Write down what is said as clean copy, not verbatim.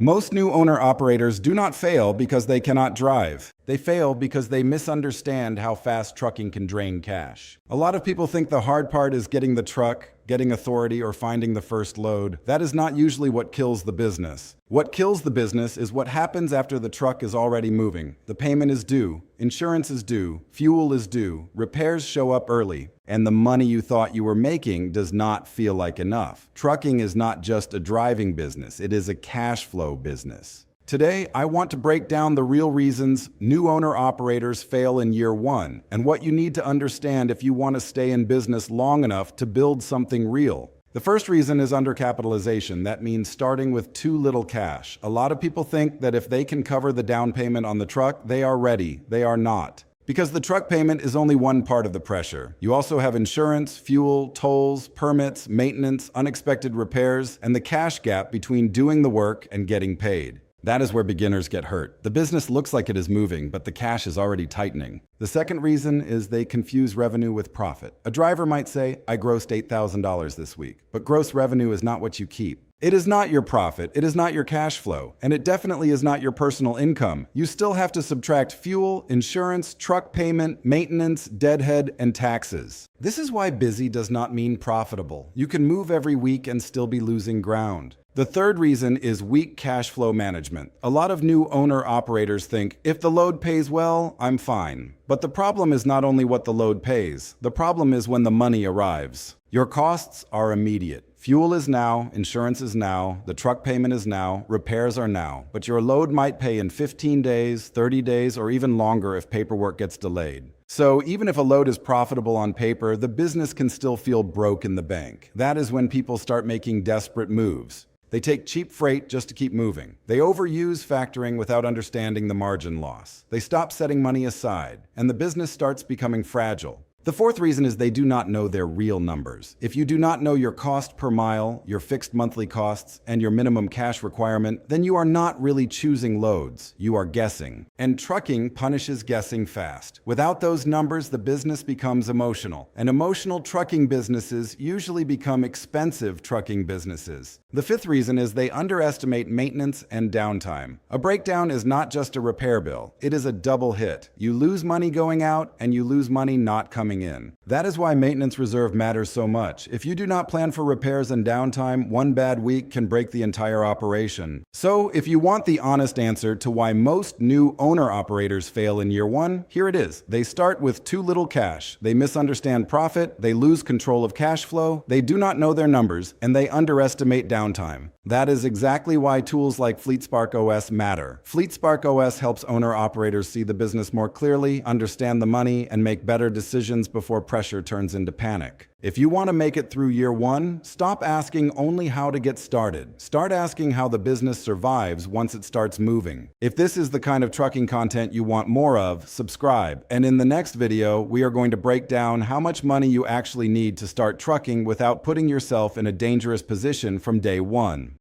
Most new owner-operators do not fail because they cannot drive. They fail because they misunderstand how fast trucking can drain cash. A lot of people think the hard part is getting the truck, getting authority, or finding the first load. That is not usually what kills the business. What kills the business is what happens after the truck is already moving. The payment is due, insurance is due, fuel is due, repairs show up early, and the money you thought you were making does not feel like enough. Trucking is not just a driving business, it is a cash flow business. Today, I want to break down the real reasons new owner-operators fail in year one and what you need to understand if you want to stay in business long enough to build something real. The first reason is undercapitalization. That means starting with too little cash. A lot of people think that if they can cover the down payment on the truck, they are ready. They are not. Because the truck payment is only one part of the pressure. You also have insurance, fuel, tolls, permits, maintenance, unexpected repairs, and the cash gap between doing the work and getting paid. That is where beginners get hurt. The business looks like it is moving, but the cash is already tightening. The second reason is they confuse revenue with profit. A driver might say, I grossed $8,000 this week, but gross revenue is not what you keep. It is not your profit, it is not your cash flow, and it definitely is not your personal income. You still have to subtract fuel, insurance, truck payment, maintenance, deadhead, and taxes. This is why busy does not mean profitable. You can move every week and still be losing ground. The third reason is weak cash flow management. A lot of new owner-operators think, if the load pays well, I'm fine. But the problem is not only what the load pays. The problem is when the money arrives. Your costs are immediate. Fuel is now, insurance is now, the truck payment is now, repairs are now. But your load might pay in 15 days, 30 days, or even longer if paperwork gets delayed. So even if a load is profitable on paper, the business can still feel broke in the bank. That is when people start making desperate moves. They take cheap freight just to keep moving. They overuse factoring without understanding the margin loss. They stop setting money aside, and the business starts becoming fragile. The fourth reason is they do not know their real numbers. If you do not know your cost per mile, your fixed monthly costs, and your minimum cash requirement, then you are not really choosing loads. You are guessing. And trucking punishes guessing fast. Without those numbers, the business becomes emotional. And emotional trucking businesses usually become expensive trucking businesses. The fifth reason is they underestimate maintenance and downtime. A breakdown is not just a repair bill. It is a double hit. You lose money going out, and you lose money not coming in. That is why maintenance reserve matters so much. If you do not plan for repairs and downtime, one bad week can break the entire operation. So, if you want the honest answer to why most new owner-operators fail in year one, here it is. They start with too little cash. They misunderstand profit. They lose control of cash flow. They do not know their numbers, and they underestimate downtime. That is exactly why tools like FleetSpark OS matter. FleetSpark OS helps owner-operators see the business more clearly, understand the money, and make better decisions before pressure turns into panic. If you want to make it through year one, stop asking only how to get started. Start asking how the business survives once it starts moving. If this is the kind of trucking content you want more of, subscribe. And in the next video, we are going to break down how much money you actually need to start trucking without putting yourself in a dangerous position from day one.